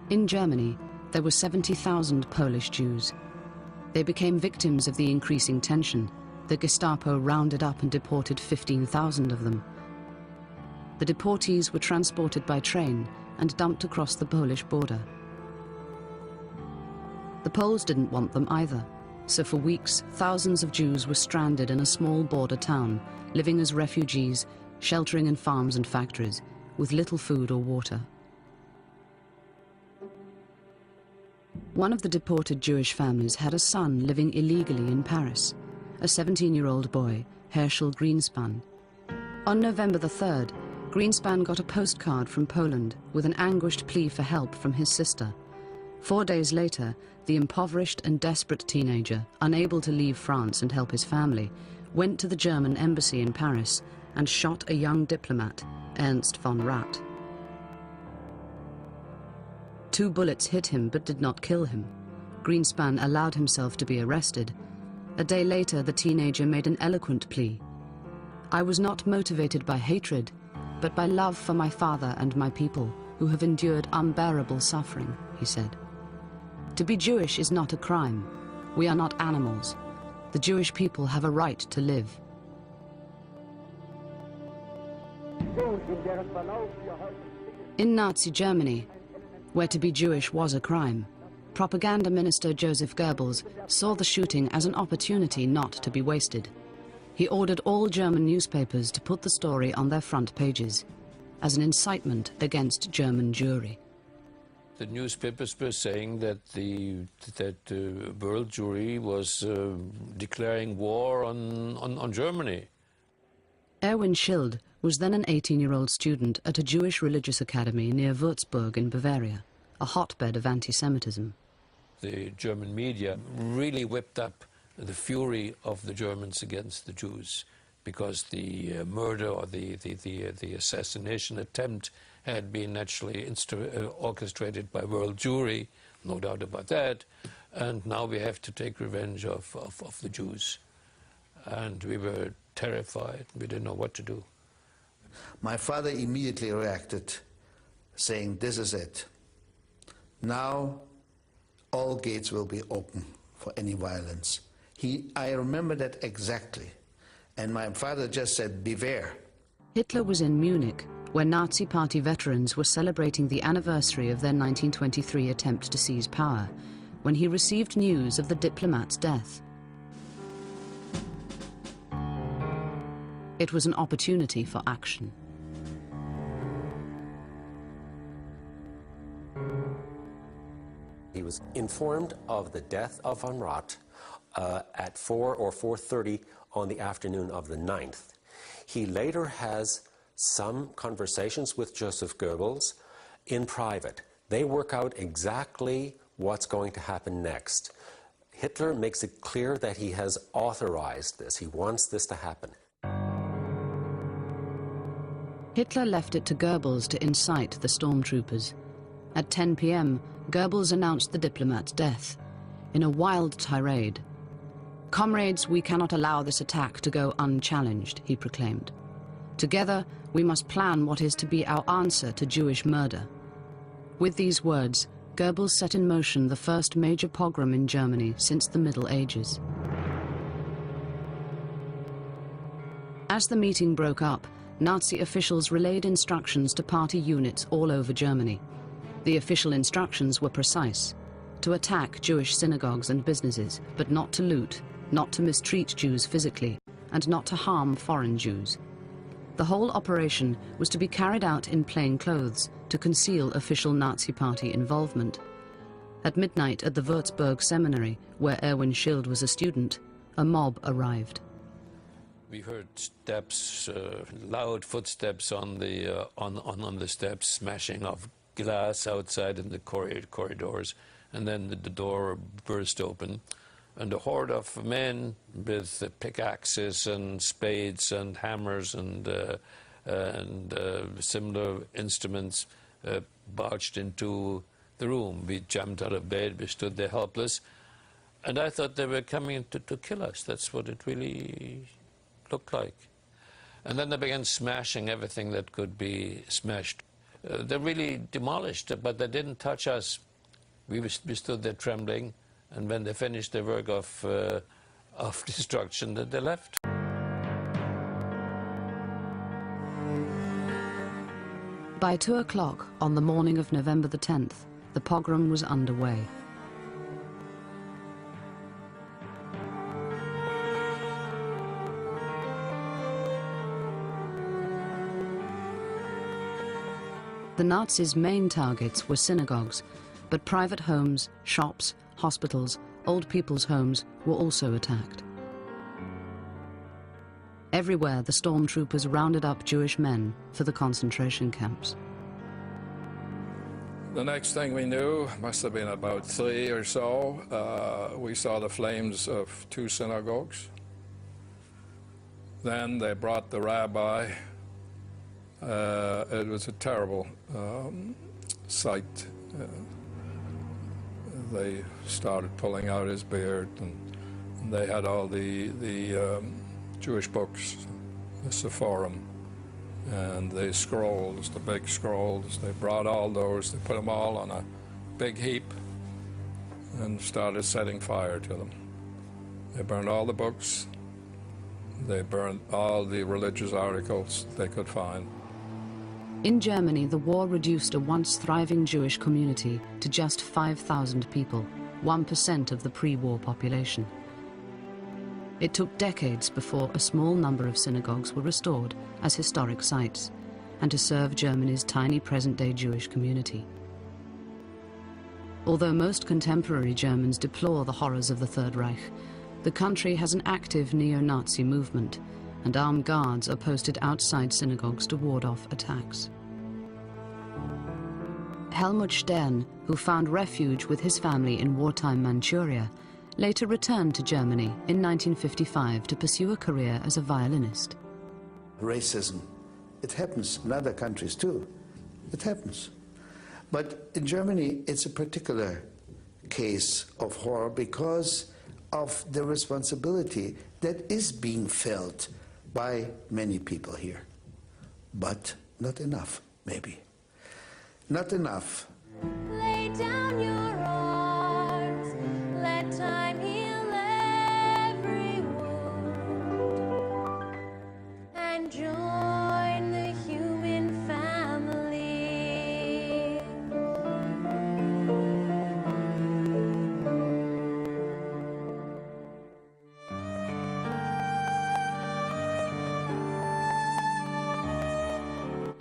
In Germany, there were 70,000 Polish Jews. They became victims of the increasing tension. The Gestapo rounded up and deported 15,000 of them. The deportees were transported by train and dumped across the Polish border. The Poles didn't want them either, so for weeks, thousands of Jews were stranded in a small border town, living as refugees, sheltering in farms and factories, with little food or water. One of the deported Jewish families had a son living illegally in Paris, a 17-year-old boy, Herschel Greenspan. On November the 3rd, Greenspan got a postcard from Poland with an anguished plea for help from his sister. 4 days later, the impoverished and desperate teenager, unable to leave France and help his family, went to the German embassy in Paris and shot a young diplomat, Ernst von Rath. 2 bullets hit him but did not kill him. Greenspan allowed himself to be arrested. A day later, the teenager made an eloquent plea. "I was not motivated by hatred, but by love for my father and my people, who have endured unbearable suffering," he said. "To be Jewish is not a crime. We are not animals. The Jewish people have a right to live." In Nazi Germany, where to be Jewish was a crime, propaganda minister Joseph Goebbels saw the shooting as an opportunity not to be wasted. He ordered all German newspapers to put the story on their front pages, as an incitement against German Jewry. The newspapers were saying that the world Jewry was declaring war on Germany. Erwin Schild was then an 18-year-old student at a Jewish religious academy near Würzburg in Bavaria, a hotbed of anti-Semitism. The German media really whipped up the fury of the Germans against the Jews, because the murder or the assassination attempt had been naturally orchestrated by world Jewry, no doubt about that, and now we have to take revenge of the Jews. And we were terrified. We didn't know what to do. My father immediately reacted, saying, "This is it. Now all gates will be open for any violence." I remember that exactly. And my father just said, "Beware." Hitler was in Munich, where Nazi Party veterans were celebrating the anniversary of their 1923 attempt to seize power, when he received news of the diplomat's death. It was an opportunity for action. He was informed of the death of von Rath at 4 or 4:30 on the afternoon of the 9th. He later has some conversations with Joseph Goebbels in private. They work out exactly what's going to happen next. Hitler makes it clear that he has authorized this. He wants this to happen. Hitler left it to Goebbels to incite the stormtroopers. At 10 p.m., Goebbels announced the diplomat's death. In a wild tirade, "Comrades, we cannot allow this attack to go unchallenged," he proclaimed. "Together, we must plan what is to be our answer to Jewish murder." With these words, Goebbels set in motion the first major pogrom in Germany since the Middle Ages. As the meeting broke up, Nazi officials relayed instructions to party units all over Germany. The official instructions were precise: to attack Jewish synagogues and businesses, but not to loot, not to mistreat Jews physically, and not to harm foreign Jews. The whole operation was to be carried out in plain clothes to conceal official Nazi Party involvement. At midnight at the Würzburg seminary, where Erwin Schild was a student, a mob arrived. We heard steps, loud footsteps on the steps, smashing of glass outside in the corridors, and then the door burst open, and a horde of men with pickaxes and spades and hammers and similar instruments barged into the room. We jumped out of bed, we stood there helpless, and I thought they were coming to kill us. That's what it really looked like. And then they began smashing everything that could be smashed. They really demolished, but they didn't touch us. We stood there trembling, and when they finished their work of destruction, they left. By 2 o'clock on the morning of November the 10th, the pogrom was underway. The Nazis' main targets were synagogues, but private homes, shops, hospitals, old people's homes were also attacked. Everywhere the stormtroopers rounded up Jewish men for the concentration camps. The next thing we knew, must have been about 3 or so, we saw the flames of 2 synagogues. Then they brought the rabbi. It was a terrible sight. They started pulling out his beard, and they had all the Jewish books, the Sephorim, and the scrolls, the big scrolls. They brought all those, they put them all on a big heap and started setting fire to them. They burned all the books. They burned all the religious articles they could find. In Germany, the war reduced a once thriving Jewish community to just 5,000 people, 1% of the pre-war population. It took decades before a small number of synagogues were restored as historic sites and to serve Germany's tiny present-day Jewish community. Although most contemporary Germans deplore the horrors of the Third Reich, the country has an active neo-Nazi movement, and armed guards are posted outside synagogues to ward off attacks. Helmut Stern, who found refuge with his family in wartime Manchuria, later returned to Germany in 1955 to pursue a career as a violinist. Racism, it happens in other countries too. It happens. But in Germany, it's a particular case of horror because of the responsibility that is being felt by many people here. But not enough, maybe. Not enough. Lay down your arms, let time heal every wound, and join the human family.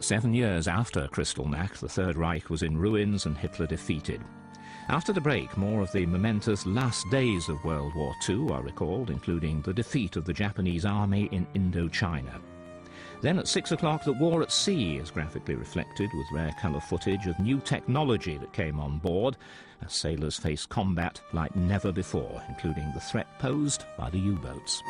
Seven years after Kristallnacht, the Third Reich was in ruins and Hitler defeated. After the break, more of the momentous last days of World War II are recalled, including the defeat of the Japanese army in Indochina. Then at 6 o'clock, the war at sea is graphically reflected with rare colour footage of new technology that came on board as sailors faced combat like never before, including the threat posed by the U-boats.